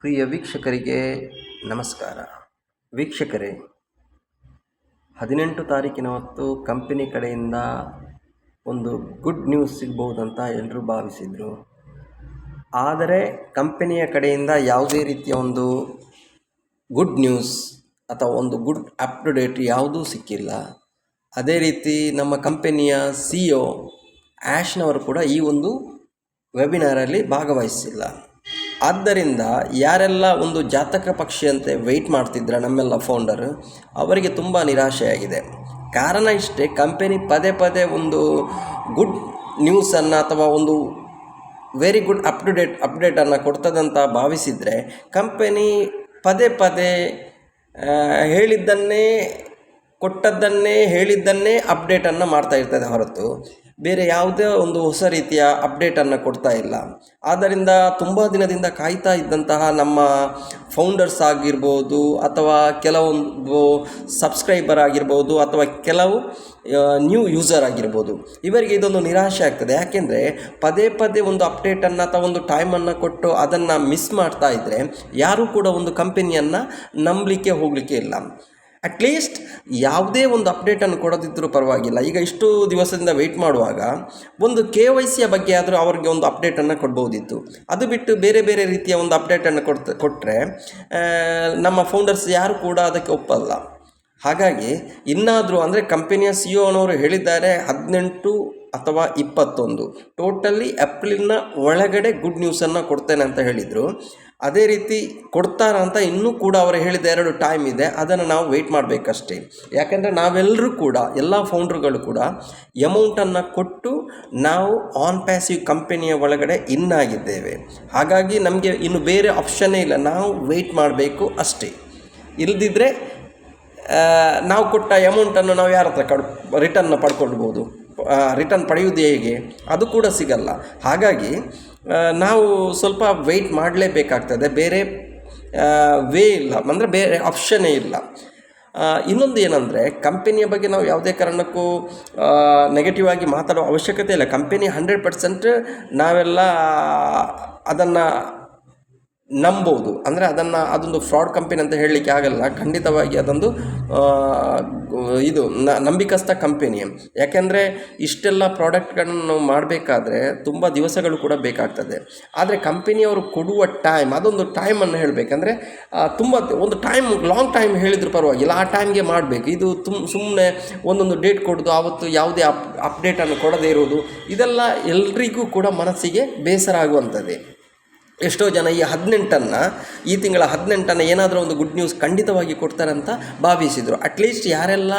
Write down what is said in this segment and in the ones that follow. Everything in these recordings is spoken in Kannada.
ಪ್ರಿಯ ವೀಕ್ಷಕರಿಗೆ ನಮಸ್ಕಾರ. ವೀಕ್ಷಕರೇ, 18 ತಾರೀಕಿನ ಹೊತ್ತು ಕಂಪನಿ ಕಡೆಯಿಂದ ಒಂದು ಗುಡ್ ನ್ಯೂಸ್ ಸಿಗ್ಬೋದಂತ ಎಲ್ಲರೂ ಭಾವಿಸಿದರು. ಆದರೆ ಕಂಪನಿಯ ಕಡೆಯಿಂದ ಯಾವುದೇ ರೀತಿಯ ಒಂದು ಗುಡ್ ನ್ಯೂಸ್ ಅಥವಾ ಒಂದು ಗುಡ್ ಅಪ್ ಟು ಡೇಟ್ ಯಾವುದೂ ಸಿಕ್ಕಿಲ್ಲ. ಅದೇ ರೀತಿ ನಮ್ಮ ಕಂಪನಿಯ CEO ಆ್ಯಶ್ನವರು ಕೂಡ ಈ ಒಂದು ವೆಬಿನಾರಲ್ಲಿ ಭಾಗವಹಿಸಿಲ್ಲ. ಆದ್ದರಿಂದ ಯಾರೆಲ್ಲ ಒಂದು ಜಾತಕ ಪಕ್ಷಿಯಂತೆ ವೆಯ್ಟ್ ಮಾಡ್ತಿದ್ರ ನಮ್ಮೆಲ್ಲ ಫೌಂಡರ್, ಅವರಿಗೆ ತುಂಬ ನಿರಾಶೆಯಾಗಿದೆ. ಕಾರಣ ಇಷ್ಟೇ, ಕಂಪನಿ ಪದೇ ಪದೇ ಒಂದು ಗುಡ್ ನ್ಯೂಸನ್ನು ಅಥವಾ ಒಂದು ವೆರಿ ಗುಡ್ ಅಪ್ಡೇಟನ್ನು ಕೊಡ್ತದಂತ ಭಾವಿಸಿದರೆ ಕಂಪನಿ ಪದೇ ಪದೇ ಹೇಳಿದ್ದನ್ನೇ ಅಪ್ಡೇಟನ್ನು ಮಾಡ್ತಾ ಇರ್ತದೆ ಹೊರತು ಬೇರೆ ಯಾವುದೇ ಒಂದು ಹೊಸ ರೀತಿಯ ಅಪ್ಡೇಟನ್ನು ಕೊಡ್ತಾ ಇಲ್ಲ. ಆದ್ದರಿಂದ ತುಂಬ ದಿನದಿಂದ ಕಾಯ್ತಾ ಇದ್ದಂತಹ ನಮ್ಮ ಫೌಂಡರ್ಸ್ ಆಗಿರ್ಬೋದು ಅಥವಾ ಕೆಲವೊಂದು ಸಬ್ಸ್ಕ್ರೈಬರ್ ಆಗಿರ್ಬೋದು ಅಥವಾ ಕೆಲವು ನ್ಯೂ ಯೂಸರ್ ಆಗಿರ್ಬೋದು, ಇವರಿಗೆ ಇದೊಂದು ನಿರಾಶೆ ಆಗ್ತದೆ. ಯಾಕೆಂದರೆ ಪದೇ ಪದೇ ಒಂದು ಅಪ್ಡೇಟನ್ನು ಅಥವಾ ಒಂದು ಟೈಮನ್ನು ಕೊಟ್ಟು ಅದನ್ನು ಮಿಸ್ ಮಾಡ್ತಾ ಇದ್ದರೆ ಯಾರೂ ಕೂಡ ಒಂದು ಕಂಪನಿಯನ್ನು ನಂಬಲಿಕ್ಕೆ ಹೋಗಲಿಕ್ಕೆ ಇಲ್ಲ. ಅಟ್ಲೀಸ್ಟ್ ಯಾವುದೇ ಒಂದು ಅಪ್ಡೇಟನ್ನು ಕೊಡದಿದ್ದರೂ ಪರವಾಗಿಲ್ಲ. ಈಗ ಇಷ್ಟು ದಿವಸದಿಂದ ವೆಯ್ಟ್ ಮಾಡುವಾಗ ಒಂದು KYC ಬಗ್ಗೆ ಆದರೂ ಅವರಿಗೆ ಒಂದು ಅಪ್ಡೇಟನ್ನು ಕೊಡ್ಬೋದಿತ್ತು. ಅದು ಬಿಟ್ಟು ಬೇರೆ ಬೇರೆ ರೀತಿಯ ಒಂದು ಅಪ್ಡೇಟನ್ನು ಕೊಟ್ಟರೆ ನಮ್ಮ ಫೌಂಡರ್ಸ್ ಯಾರು ಕೂಡ ಅದಕ್ಕೆ ಒಪ್ಪಲ್ಲ. ಹಾಗಾಗಿ ಇನ್ನಾದರೂ ಅಂದರೆ ಕಂಪನಿಯ CEOನವರು ಹೇಳಿದ್ದಾರೆ 18 ಅಥವಾ 21 ಟೋಟಲಿ ಏಪ್ರಿಲ್ನ ಒಳಗಡೆ ಗುಡ್ ನ್ಯೂಸನ್ನು ಕೊಡ್ತೇನೆ ಅಂತ ಹೇಳಿದರು. ಅದೇ ರೀತಿ ಕೊಡ್ತಾರ ಅಂತ ಇನ್ನೂ ಕೂಡ ಅವರು ಹೇಳಿದ 2 ಟೈಮ್ ಇದೆ. ಅದನ್ನು ನಾವು ವೆಯ್ಟ್ ಮಾಡಬೇಕಷ್ಟೇ. ಯಾಕೆಂದರೆ ನಾವೆಲ್ಲರೂ ಕೂಡ ಎಲ್ಲ ಫೌಂಡ್ರುಗಳು ಕೂಡ ಅಮೌಂಟನ್ನು ಕೊಟ್ಟು ನಾವು ಆನ್ ಪ್ಯಾಸಿವ್ ಕಂಪನಿಯ ಒಳಗಡೆ ಇನ್ನಾಗಿದ್ದೇವೆ. ಹಾಗಾಗಿ ನಮಗೆ ಇನ್ನು ಬೇರೆ ಆಪ್ಷನ್ನೇ ಇಲ್ಲ, ನಾವು ವೆಯ್ಟ್ ಮಾಡಬೇಕು ಅಷ್ಟೇ. ಇಲ್ಲದಿದ್ದರೆ ನಾವು ಕೊಟ್ಟ ಅಮೌಂಟನ್ನು ನಾವು ಯಾರ ಹತ್ರ ರಿಟರ್ನ್ ಪಡ್ಕೊಳ್ಬೋದು. ರಿಟರ್ನ್ ಪಡೆಯುವುದು ಹೇಗೆ, ಅದು ಕೂಡ ಸಿಗಲ್ಲ. ಹಾಗಾಗಿ ನಾವು ಸ್ವಲ್ಪ ವೆಯ್ಟ್ ಮಾಡಲೇಬೇಕಾಗ್ತದೆ. ಬೇರೆ ವೇ ಇಲ್ಲ, ಅಂದರೆ ಬೇರೆ ಆಪ್ಷನ್ನೇ ಇಲ್ಲ. ಇನ್ನೊಂದು ಏನಂದರೆ, ಕಂಪನಿಯ ಬಗ್ಗೆ ನಾವು ಯಾವುದೇ ಕಾರಣಕ್ಕೂ ನೆಗೆಟಿವ್ ಆಗಿ ಮಾತಾಡೋ ಅವಶ್ಯಕತೆ ಇಲ್ಲ. ಕಂಪನಿ 100% ನಾವೆಲ್ಲ ಅದನ್ನು ನಂಬೋದು. ಅಂದರೆ ಅದೊಂದು ಫ್ರಾಡ್ ಕಂಪನಿ ಅಂತ ಹೇಳಲಿಕ್ಕೆ ಆಗಲ್ಲ. ಖಂಡಿತವಾಗಿ ಅದೊಂದು ನಂಬಿಕಸ್ಥ ಕಂಪನಿ. ಯಾಕೆಂದರೆ ಇಷ್ಟೆಲ್ಲ ಪ್ರಾಡಕ್ಟ್ಗಳನ್ನು ನಾವು ಮಾಡಬೇಕಾದ್ರೆ ತುಂಬ ದಿವಸಗಳು ಕೂಡ ಬೇಕಾಗ್ತದೆ. ಆದರೆ ಕಂಪನಿಯವರು ಕೊಡುವ ಟೈಮ್, ಅದೊಂದು ಟೈಮನ್ನು ಹೇಳಬೇಕಂದ್ರೆ ತುಂಬ ಒಂದು ಲಾಂಗ್ ಟೈಮ್ ಹೇಳಿದರೂ ಪರವಾಗಿಲ್ಲ, ಆ ಟೈಮ್ಗೆ ಮಾಡಬೇಕು. ಇದು ಸುಮ್ಮನೆ ಒಂದೊಂದು ಡೇಟ್ ಕೊಡೋದು, ಆವತ್ತು ಯಾವುದೇ ಅಪ್ಡೇಟನ್ನು ಕೊಡದೇ ಇರೋದು, ಇದೆಲ್ಲ ಎಲ್ರಿಗೂ ಕೂಡ ಮನಸ್ಸಿಗೆ ಬೇಸರ ಆಗುವಂಥದ್ದೇ. ಎಷ್ಟೋ ಜನ ಈ ತಿಂಗಳ 18 ಏನಾದರೂ ಒಂದು ಗುಡ್ ನ್ಯೂಸ್ ಖಂಡಿತವಾಗಿ ಕೊಡ್ತಾರೆ ಅಂತ ಭಾವಿಸಿದರು. ಅಟ್ಲೀಸ್ಟ್ ಯಾರೆಲ್ಲ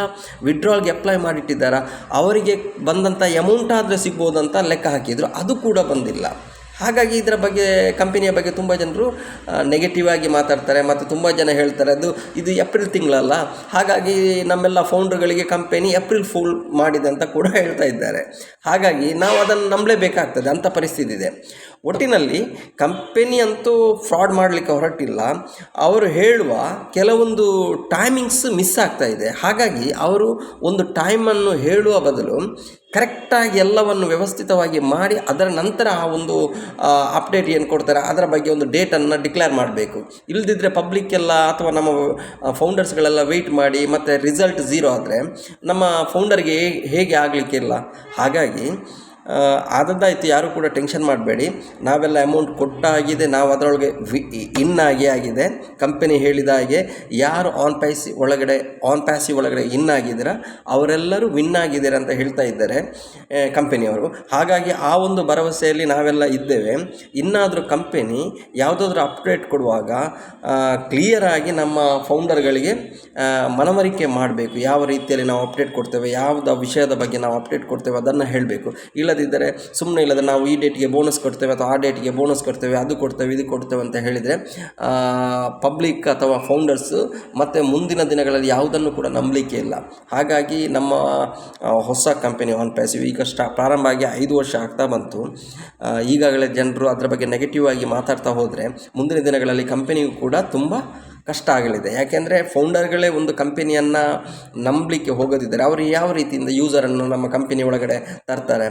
ವಿಡ್ರಾಲ್ಗೆ ಅಪ್ಲೈ ಮಾಡಿಟ್ಟಿದ್ದಾರ ಅವರಿಗೆ ಬಂದಂಥ ಅಮೌಂಟ್ ಆದರೆ ಸಿಗ್ಬೋದಂತ ಲೆಕ್ಕ ಹಾಕಿದರು. ಅದು ಕೂಡ ಬಂದಿಲ್ಲ. ಹಾಗಾಗಿ ಇದರ ಬಗ್ಗೆ, ಕಂಪನಿಯ ಬಗ್ಗೆ ತುಂಬ ಜನರು ನೆಗೆಟಿವ್ ಆಗಿ ಮಾತಾಡ್ತಾರೆ. ಮತ್ತು ತುಂಬ ಜನ ಹೇಳ್ತಾರೆ ಇದು ಏಪ್ರಿಲ್ ತಿಂಗಳಲ್ಲ, ಹಾಗಾಗಿ ನಮ್ಮೆಲ್ಲ ಫೌಂಡ್ರುಗಳಿಗೆ ಕಂಪನಿ ಏಪ್ರಿಲ್ ಫೂಲ್ ಮಾಡಿದೆ ಅಂತ ಕೂಡ ಹೇಳ್ತಾ ಇದ್ದಾರೆ. ಹಾಗಾಗಿ ನಾವು ಅದನ್ನು ನಂಬಲೇಬೇಕಾಗ್ತದೆ, ಅಂಥ ಪರಿಸ್ಥಿತಿ ಇದೆ. ಒಟ್ಟಿನಲ್ಲಿ ಕಂಪನಿ ಅಂತೂ ಫ್ರಾಡ್ ಮಾಡಲಿಕ್ಕೆ ಹೊರಟಿಲ್ಲ. ಅವರು ಹೇಳುವ ಕೆಲವೊಂದು ಟೈಮಿಂಗ್ಸ್ ಮಿಸ್ ಆಗ್ತಾ ಇದೆ. ಹಾಗಾಗಿ ಅವರು ಒಂದು ಟೈಮನ್ನು ಹೇಳುವ ಬದಲು ಕರೆಕ್ಟಾಗಿ ಎಲ್ಲವನ್ನು ವ್ಯವಸ್ಥಿತವಾಗಿ ಮಾಡಿ ಅದರ ನಂತರ ಆ ಒಂದು ಅಪ್ಡೇಟ್ ಏನು ಕೊಡ್ತಾರೆ ಅದರ ಬಗ್ಗೆ ಒಂದು ಡೇಟನ್ನು ಡಿಕ್ಲೇರ್ ಮಾಡಬೇಕು. ಇಲ್ಲದಿದ್ದರೆ ಪಬ್ಲಿಕ್ಕೆಲ್ಲ ಅಥವಾ ನಮ್ಮ ಫೌಂಡರ್ಸ್ಗಳೆಲ್ಲ ವೆಯ್ಟ್ ಮಾಡಿ ಮತ್ತು ರಿಸಲ್ಟ್ 0 ಆದರೆ ನಮ್ಮ ಫೌಂಡರ್ಗೆ ಹೇಗೆ ಆಗಲಿಕ್ಕಿಲ್ಲ. ಹಾಗಾಗಿ ಆದದ್ದಾಯಿತು, ಯಾರೂ ಕೂಡ ಟೆನ್ಷನ್ ಮಾಡಬೇಡಿ. ನಾವೆಲ್ಲ ಅಮೌಂಟ್ ಕೊಟ್ಟಾಗಿದೆ, ನಾವು ಅದರೊಳಗೆ ಆಗಿದೆ. ಕಂಪನಿ ಹೇಳಿದ ಹಾಗೆ ಯಾರು ಆನ್ ಪ್ಯಾಸಿ ಒಳಗಡೆ ಆಗಿದ್ದೀರ ಅವರೆಲ್ಲರೂ ವಿನ್ ಆಗಿದ್ದಾರೆ ಅಂತ ಹೇಳ್ತಾ ಇದ್ದಾರೆ ಕಂಪನಿಯವರು. ಹಾಗಾಗಿ ಆ ಒಂದು ಭರವಸೆಯಲ್ಲಿ ನಾವೆಲ್ಲ ಇದ್ದೇವೆ. ಇನ್ನಾದರೂ ಕಂಪನಿ ಯಾವುದಾದ್ರೂ ಅಪ್ಡೇಟ್ ಕೊಡುವಾಗ ಕ್ಲಿಯರಾಗಿ ನಮ್ಮ ಫೌಂಡರ್ಗಳಿಗೆ ಮನವರಿಕೆ ಮಾಡಬೇಕು. ಯಾವ ರೀತಿಯಲ್ಲಿ ನಾವು ಅಪ್ಡೇಟ್ ಕೊಡ್ತೇವೆ, ಯಾವುದ ವಿಷಯದ ಬಗ್ಗೆ ನಾವು ಅಪ್ಡೇಟ್ ಕೊಡ್ತೇವೆ ಅದನ್ನು ಹೇಳಬೇಕು. ಇಲ್ಲದಿದ್ದರೆ ಸುಮ್ಮನೆ ಇಲ್ಲದೆ ನಾವು ಈ ಡೇಟಿಗೆ ಬೋನಸ್ ಕೊಡ್ತೇವೆ ಅಥವಾ ಆ ಡೇಟಿಗೆ ಬೋನಸ್ ಕೊಡ್ತೇವೆ, ಅದು ಕೊಡ್ತೇವೆ, ಇದು ಕೊಡ್ತೇವೆ ಅಂತ ಹೇಳಿದರೆ ಪಬ್ಲಿಕ್ ಅಥವಾ ಫೌಂಡರ್ಸು ಮತ್ತು ಮುಂದಿನ ದಿನಗಳಲ್ಲಿ ಯಾವುದನ್ನು ಕೂಡ ನಂಬಲಿಕ್ಕೆ ಇಲ್ಲ. ಹಾಗಾಗಿ ನಮ್ಮ ಹೊಸ ಕಂಪನಿ ಆನ್ ಪ್ಯಾಸಿವ್ ಈಗ ಪ್ರಾರಂಭ ಆಗಿ 5 ವರ್ಷ ಆಗ್ತಾ ಬಂತು. ಈಗಾಗಲೇ ಜನರು ಅದರ ಬಗ್ಗೆ ನೆಗೆಟಿವ್ ಆಗಿ ಮಾತಾಡ್ತಾ ಹೋದರೆ ಮುಂದಿನ ದಿನಗಳಲ್ಲಿ ಕಂಪನಿಗೂ ಕೂಡ ತುಂಬ ಕಷ್ಟ ಆಗಲಿದೆ. ಯಾಕೆಂದರೆ ಫೌಂಡರ್ಗಳೇ ಒಂದು ಕಂಪನಿಯನ್ನು ನಂಬಲಿಕ್ಕೆ ಹೋಗೋದಿದ್ದಾರೆ. ಅವರು ಯಾವ ರೀತಿಯಿಂದ ಯೂಸರನ್ನು ನಮ್ಮ ಕಂಪನಿ ಒಳಗಡೆ ತರ್ತಾರೆ.